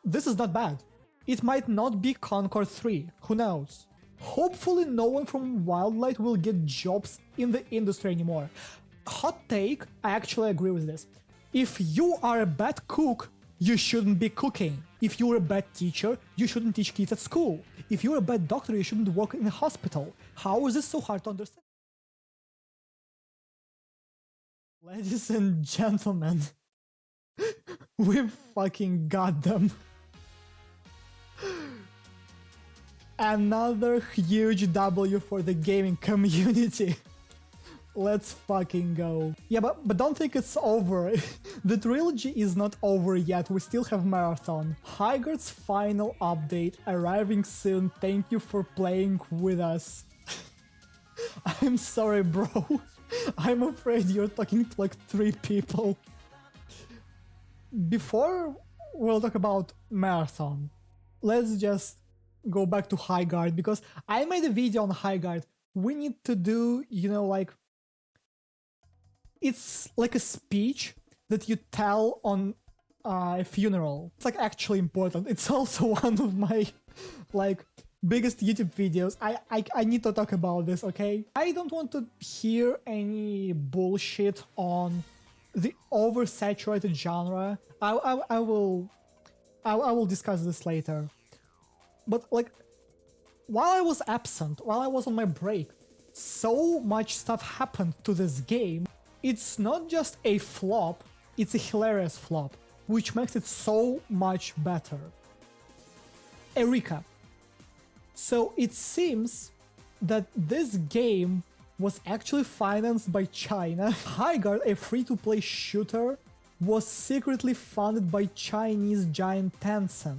this is not bad. It might not be Concord 3, who knows? Hopefully no one from Wildlight will get jobs in the industry anymore. Hot take, I actually agree with this. If you are a bad cook, you shouldn't be cooking. If you're a bad teacher, you shouldn't teach kids at school. If you're a bad doctor, you shouldn't work in a hospital. How is this so hard to understand? Ladies and gentlemen, we fucking got them. Another huge W for the gaming community. Let's fucking go. Yeah, but don't think it's over. The trilogy is not over yet, we still have Marathon. Highguard's final update arriving soon, thank you for playing with us. I'm sorry, bro. I'm afraid you're talking to like 3 people. Before we'll talk about Marathon, let's just go back to Highguard, because I made a video on Highguard. We need to do, you know, like, it's like a speech that you tell on a funeral. It's like actually important. It's also one of my like biggest YouTube videos. I need to talk about this, okay? I don't want to hear any bullshit on the oversaturated genre. I will discuss this later. But like, while I was absent, while I was on my break, so much stuff happened to this game. It's not just a flop, it's a hilarious flop, which makes it so much better. A recap. So it seems that this game was actually financed by China. Highguard, a free-to-play shooter, was secretly funded by Chinese giant Tencent.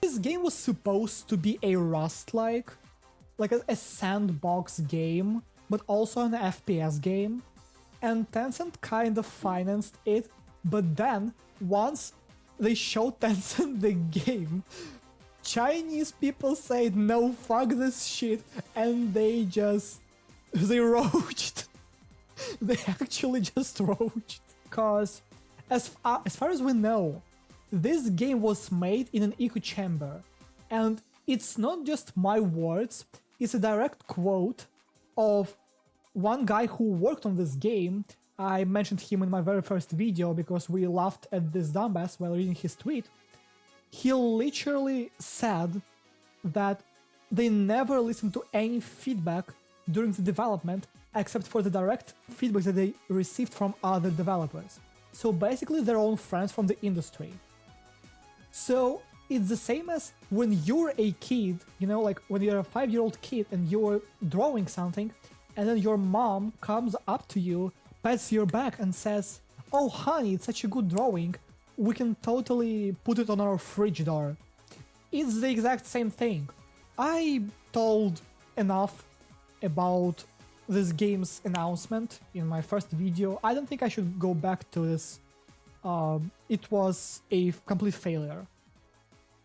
This game was supposed to be a Rust-like, like a sandbox game, but also an FPS game. And Tencent kind of financed it, but then, once they showed Tencent the game, Chinese people said no, fuck this shit, and they roached. They actually just roached. Cause, as far as we know, this game was made in an echo chamber, and it's not just my words, it's a direct quote of one guy who worked on this game. I mentioned him in my very first video because we laughed at this dumbass while reading his tweet. He literally said that they never listened to any feedback during the development except for the direct feedback that they received from other developers. So basically their own friends from the industry. So it's the same as when you're a kid, you know, like when you're a 5-year-old kid and you're drawing something, and then your mom comes up to you, pats your back and says, "Oh honey, it's such a good drawing, we can totally put it on our fridge door." It's the exact same thing. I told enough about this game's announcement in my first video. I don't think I should go back to this. It was a complete failure.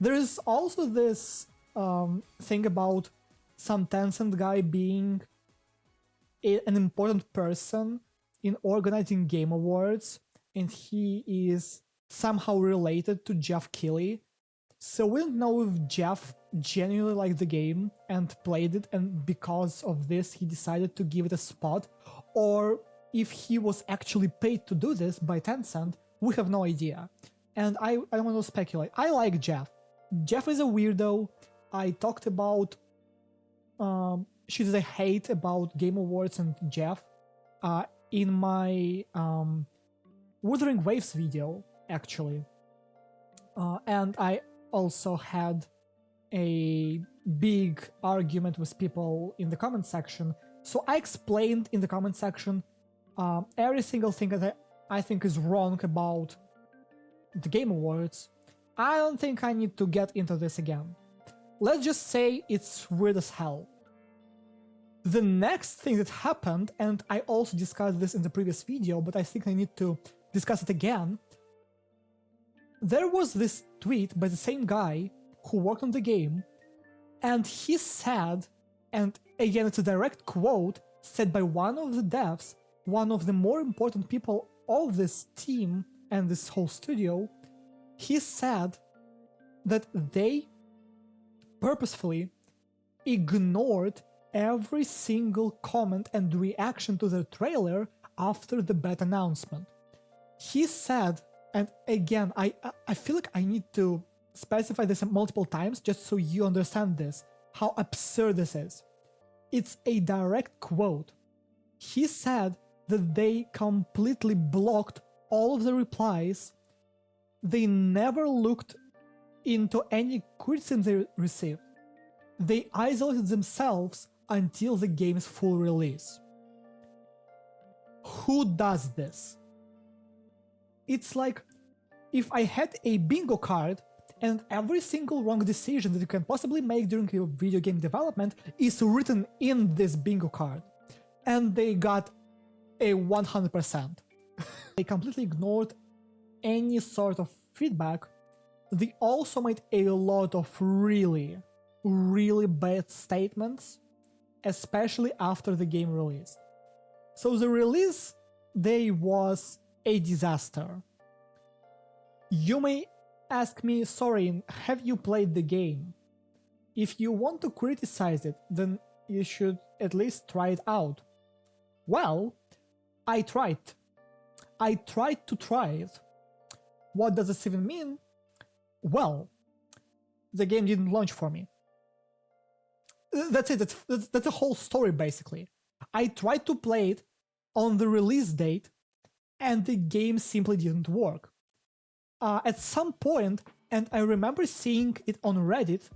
There is also this thing about some Tencent guy being an important person in organizing game awards, and he is somehow related to Jeff Keighley. So we don't know if Jeff genuinely liked the game and played it, and because of this he decided to give it a spot, or if he was actually paid to do this by Tencent. We have no idea. And I don't want to speculate. I like Jeff. Jeff is a weirdo. I talked about should I hate about Game Awards and Jeff in my Wuthering Waves video, actually. And I also had a big argument with people in the comment section. So I explained in the comment section every single thing that I think is wrong about the Game Awards. I don't think I need to get into this again. Let's just say it's weird as hell. The next thing that happened, and I also discussed this in the previous video, but I think I need to discuss it again. There was this tweet by the same guy who worked on the game, and he said, and again it's a direct quote, said by one of the devs, one of the more important people of this team and this whole studio, he said that they purposefully ignored every single comment and reaction to the trailer after the beta announcement. He said, and again, I feel like I need to specify this multiple times just so you understand this, how absurd this is. It's a direct quote. He said that they completely blocked all of the replies. They never looked into any criticism they received. They isolated themselves until the game's full release. Who does this? It's like if I had a bingo card and every single wrong decision that you can possibly make during your video game development is written in this bingo card, and they got a 100%. They completely ignored any sort of feedback. They also made a lot of really bad statements, especially after the game released. So the release day was a disaster. You may ask me, Sorin, have you played the game? If you want to criticize it, then you should at least try it out. Well, I tried. I tried to try it. What does this even mean? Well, the game didn't launch for me. That's it, that's the whole story basically. I tried to play it on the release date and the game simply didn't work. At some point, and I remember seeing it on Reddit,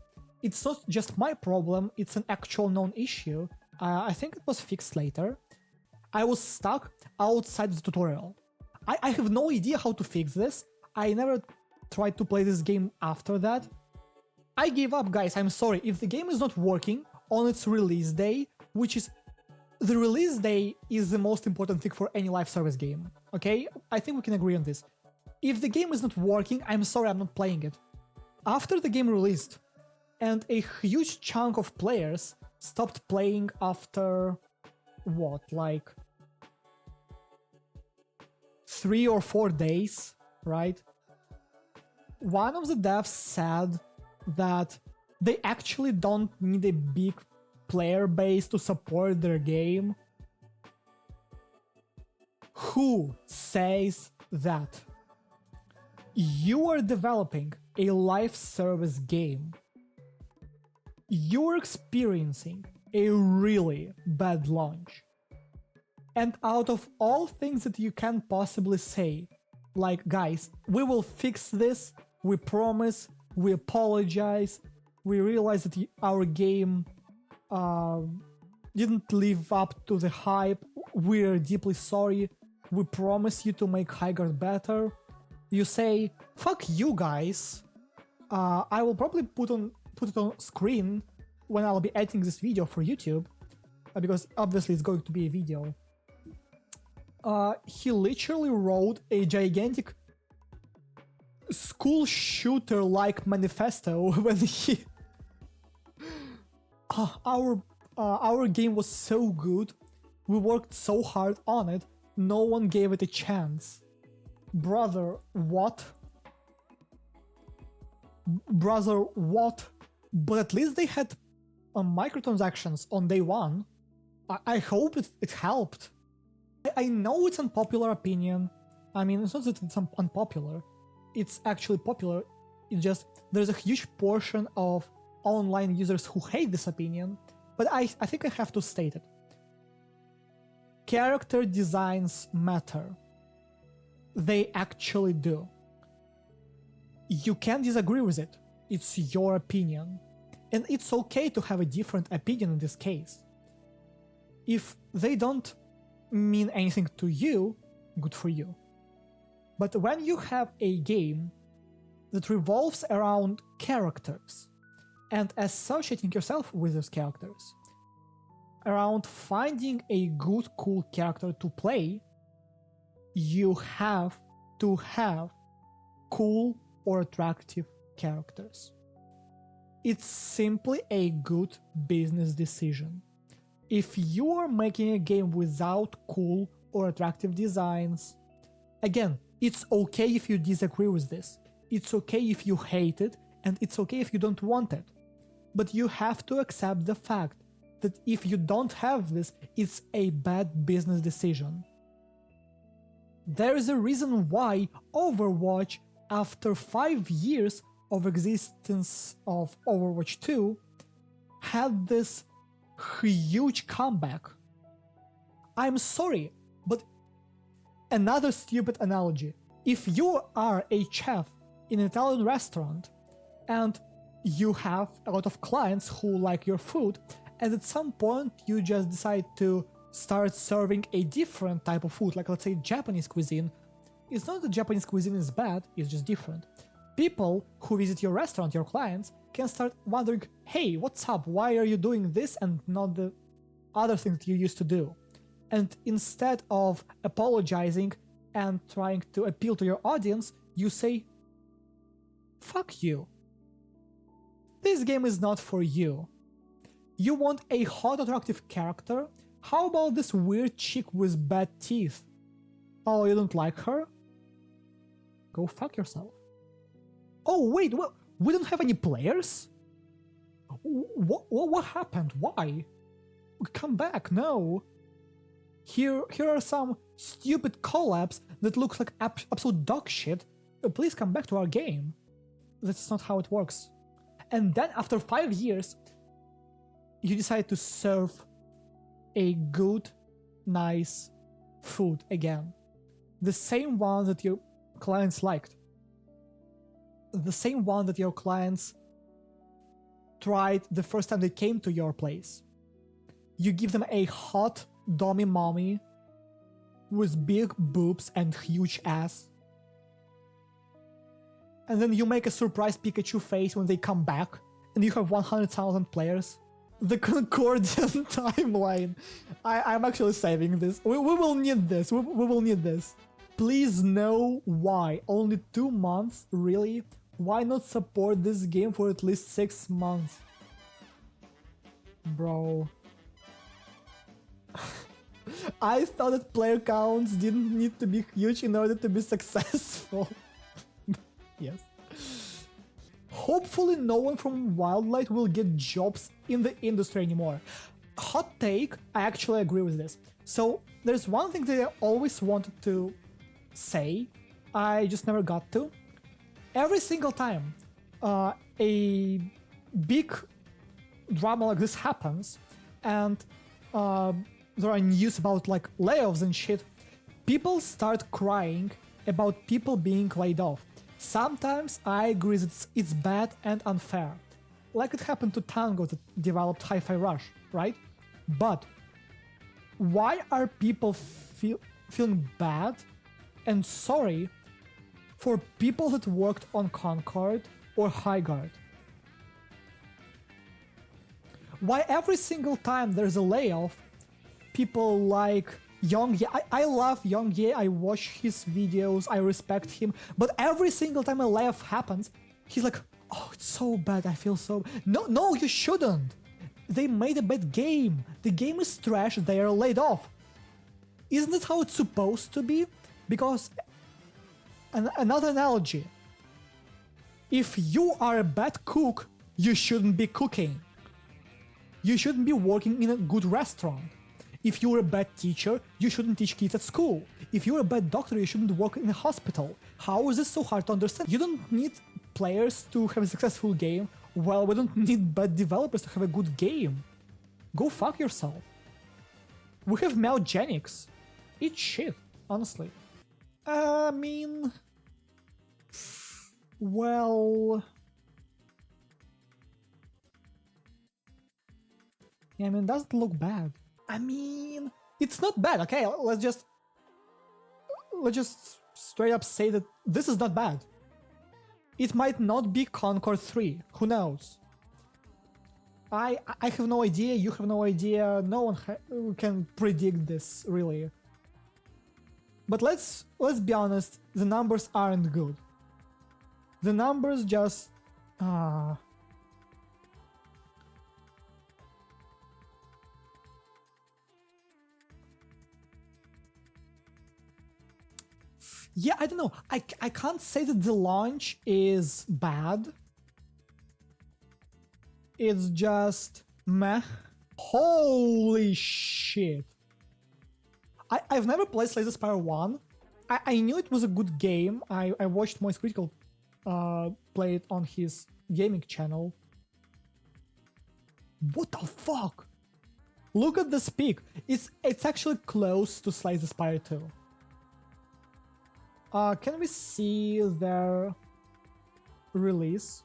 it's not just my problem, it's an actual known issue. I think it was fixed later. I was stuck outside the tutorial. I have no idea how to fix this. I never tried to play this game after that. I gave up, guys, I'm sorry. If the game is not working on its release day, which is... The release day is the most important thing for any live service game, okay? I think we can agree on this. If the game is not working, I'm sorry, I'm not playing it. After the game released, and a huge chunk of players stopped playing after... what, like... 3 or 4 days, right? One of the devs said that they actually don't need a big player base to support their game. Who says that? You are developing a live service game. You're experiencing a really bad launch. And out of all things that you can possibly say, like, guys, we will fix this, we promise, we apologize, we realize that our game didn't live up to the hype, we're deeply sorry, we promise you to make Highguard better. You say, fuck you guys, I will probably put it on screen when I'll be editing this video for YouTube, because obviously it's going to be a video. He literally wrote a gigantic school shooter-like manifesto when he... our game was so good, we worked so hard on it, no one gave it a chance. Brother, what? Brother, what? But at least they had microtransactions on day one. I hope it helped. I know it's unpopular opinion. I mean, it's not that it's unpopular. It's actually popular. It's just there's a huge portion of online users who hate this opinion. But I think I have to state it. Character designs matter. They actually do. You can disagree with it. It's your opinion. And it's okay to have a different opinion in this case. If they don't mean anything to you, good for you. But when you have a game that revolves around characters and associating yourself with those characters, around finding a good, cool character to play, you have to have cool or attractive characters. It's simply a good business decision. If you are making a game without cool or attractive designs, again, it's okay if you disagree with this. It's okay if you hate it, and it's okay if you don't want it. But you have to accept the fact that if you don't have this, it's a bad business decision. There is a reason why Overwatch, after 5 years of existence of Overwatch 2, had this huge comeback. I'm sorry, but another stupid analogy. If you are a chef in an Italian restaurant and you have a lot of clients who like your food, and at some point you just decide to start serving a different type of food, like let's say Japanese cuisine, it's not that Japanese cuisine is bad, it's just different. People who visit your restaurant, your clients, can start wondering, hey, what's up? Why are you doing this and not the other things that you used to do? And instead of apologizing and trying to appeal to your audience, you say, fuck you. This game is not for you. You want a hot, attractive character? How about this weird chick with bad teeth? Oh, you don't like her? Go fuck yourself. Oh, wait, we don't have any players? What happened? Why? Come back, no. Here are some stupid collabs that look like absolute dog shit. Please come back to our game. That's not how it works. And then after 5 years, you decide to serve a good, nice food again. The same one that your clients liked. The same one that your clients tried the first time they came to your place. You give them a hot dummy mommy with big boobs and huge ass. And then you make a surprise Pikachu face when they come back, and you have 100,000 players. The Concordian timeline. I'm actually saving this. We will need this. We will need this. Please know why. Only 2 months? Really? Why not support this game for at least 6 months? Bro. I thought that player counts didn't need to be huge in order to be successful. Yes. Hopefully no one from Wildlight will get jobs in the industry anymore. Hot take, I actually agree with this. So there's one thing that I always wanted to say, I just never got to. Every single time a big drama like this happens and there are news about like layoffs and shit, people start crying about people being laid off. Sometimes I agree that it's bad and unfair. Like it happened to Tango that developed Hi-Fi Rush, right? But why are people feeling bad and sorry for people that worked on Concord or Highguard? Why every single time there's a layoff, people like Young-Ye, I love Young-Ye, I watch his videos, I respect him, but every single time a layoff happens, he's like, oh, it's so bad, I feel so... No, you shouldn't! They made a bad game, the game is trash, they are laid off. Isn't that how it's supposed to be? Because... Another analogy. If you are a bad cook, you shouldn't be cooking. You shouldn't be working in a good restaurant. If you're a bad teacher, you shouldn't teach kids at school. If you're a bad doctor, you shouldn't work in a hospital. How is this so hard to understand? You don't need players to have a successful game, while we don't need bad developers to have a good game. Go fuck yourself. We have Meowgenics. Eat shit, honestly. I mean... Well... Yeah, I mean, it doesn't look bad. I mean, it's not bad, okay? Let's just straight up say that this is not bad. It might not be Concord 3, who knows? I have no idea, you have no idea, no one can predict this, really. But let's be honest, the numbers aren't good. The numbers just... Yeah, I don't know. I can't say that the launch is bad. It's just meh. Holy shit. I've never played Slay the Spire 1. I knew it was a good game. I watched Moist Critical play it on his gaming channel. What the fuck? Look at this peak. It's actually close to Slay the Spire 2. Can we see their release?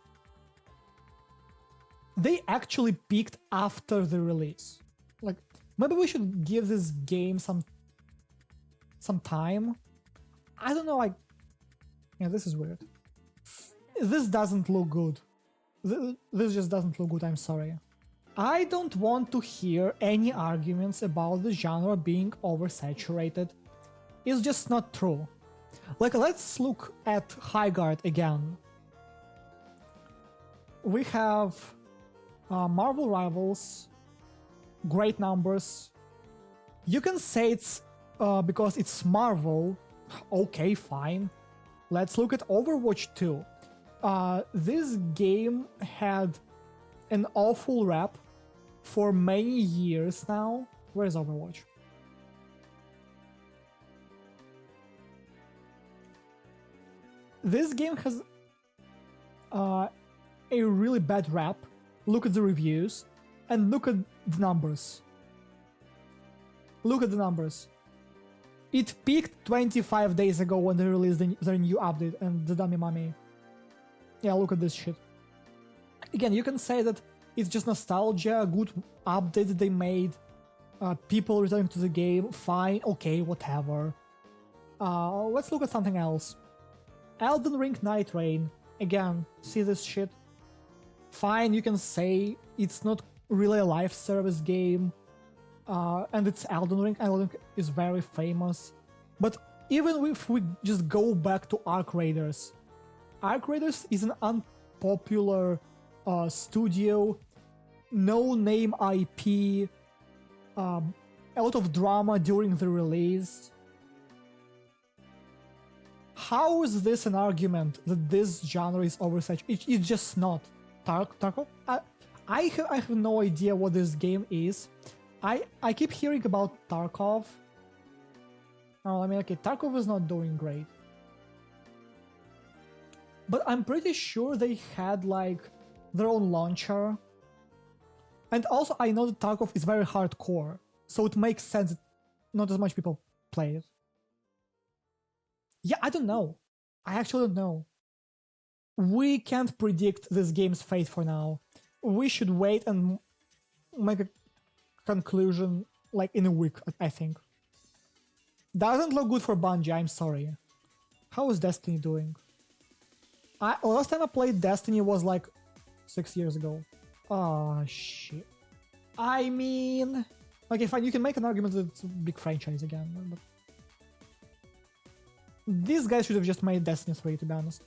They actually peaked after the release. Like, maybe we should give this game some time. I don't know, like... Yeah, this is weird. This doesn't look good. This just doesn't look good, I'm sorry. I don't want to hear any arguments about the genre being oversaturated. It's just not true. Like, let's look at Highguard again. We have Marvel Rivals, great numbers. You can say it's because it's Marvel. Okay, fine. Let's look at Overwatch 2. This game had an awful rap for many years now. Where's Overwatch? This game has a really bad rap. Look at the reviews and look at the numbers. Look at the numbers. It peaked 25 days ago when they released their new update and the dummy mummy. Yeah, look at this shit. Again, you can say that it's just nostalgia, a good update that they made, people returning to the game, fine, okay, whatever. Let's look at something else. Elden Ring Night Rain. Again, see this shit? Fine, you can say it's not really a live service game, and it's Elden Ring. Elden Ring is very famous. But even if we just go back to Arc Raiders, Arc Raiders is an unpopular studio, no-name IP, a lot of drama during the release. How is this an argument that this genre is oversaturated? It's just not. Tarkov? I have no idea what this game is. I keep hearing about Tarkov. Oh, I mean, okay, Tarkov is not doing great. But I'm pretty sure they had, like, their own launcher. And also, I know that Tarkov is very hardcore, so it makes sense that not as much people play it. Yeah, I don't know. I actually don't know. We can't predict this game's fate for now. We should wait and make a conclusion, like, in a week, I think. Doesn't look good for Bungie, I'm sorry. How is Destiny doing? Last time I played Destiny was like 6 years ago. Oh shit. I mean... Okay, fine, you can make an argument that it's a big franchise again, but... These guys should have just made Destiny 3, to be honest.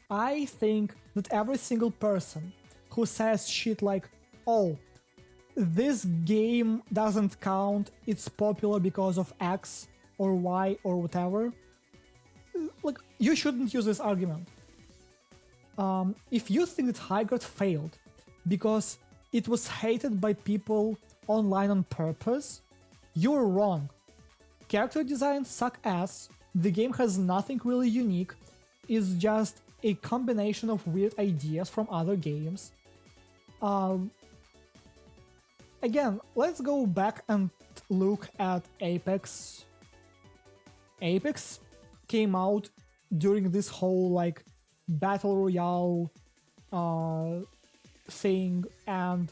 I think that every single person who says shit like, oh, this game doesn't count, it's popular because of X or Y or whatever, like, you shouldn't use this argument. If you think that Highguard failed because it was hated by people online on purpose, you're wrong. Character designs suck ass, the game has nothing really unique, it's just a combination of weird ideas from other games. Again, let's go back and look at Apex. Apex came out during this whole, like, battle royale thing, and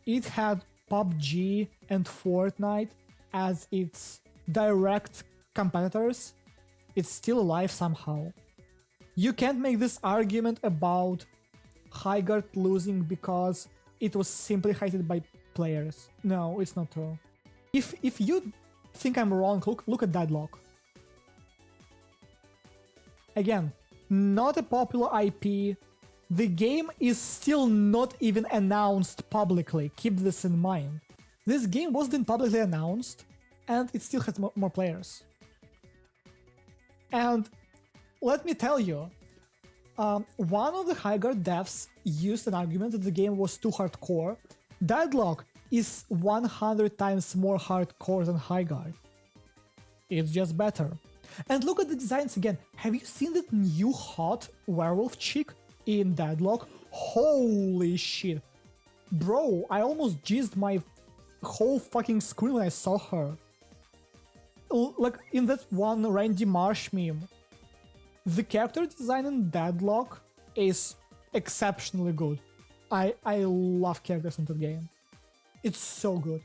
it had PUBG and Fortnite as its direct competitors. It's still alive somehow. You can't make this argument about Highguard losing because it was simply hated by players. No, it's not true. If you think I'm wrong, look at Deadlock. Again, not a popular IP. The game is still not even announced publicly. Keep this in mind. This game wasn't publicly announced, and it still has more players. And let me tell you, One of the Highguard devs used an argument that the game was too hardcore. Deadlock is 100 times more hardcore than Highguard. It's just better. And look at the designs again. Have you seen that new hot werewolf chick in Deadlock? Holy shit. Bro, I almost jizzed my whole fucking screen when I saw her. Like in that one Randy Marsh meme. The character design in Deadlock is exceptionally good. I love characters in the game. It's so good.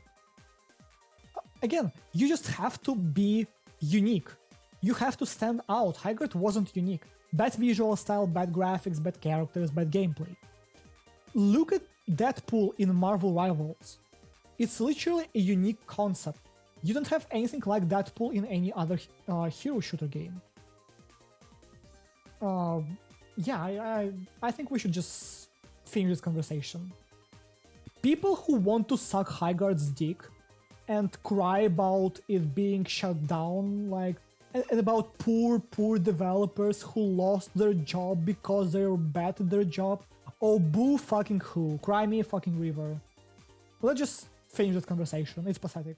Again, you just have to be unique. You have to stand out. Highguard wasn't unique. Bad visual style, bad graphics, bad characters, bad gameplay. Look at Deadpool in Marvel Rivals. It's literally a unique concept. You don't have anything like Deadpool in any other hero shooter game. Yeah, I think we should just finish this conversation. People who want to suck Highguard's dick and cry about it being shut down, like, and about poor developers who lost their job because they were bad at their job. Oh, boo fucking who. Cry me a fucking river. Let's just finish this conversation. It's pathetic.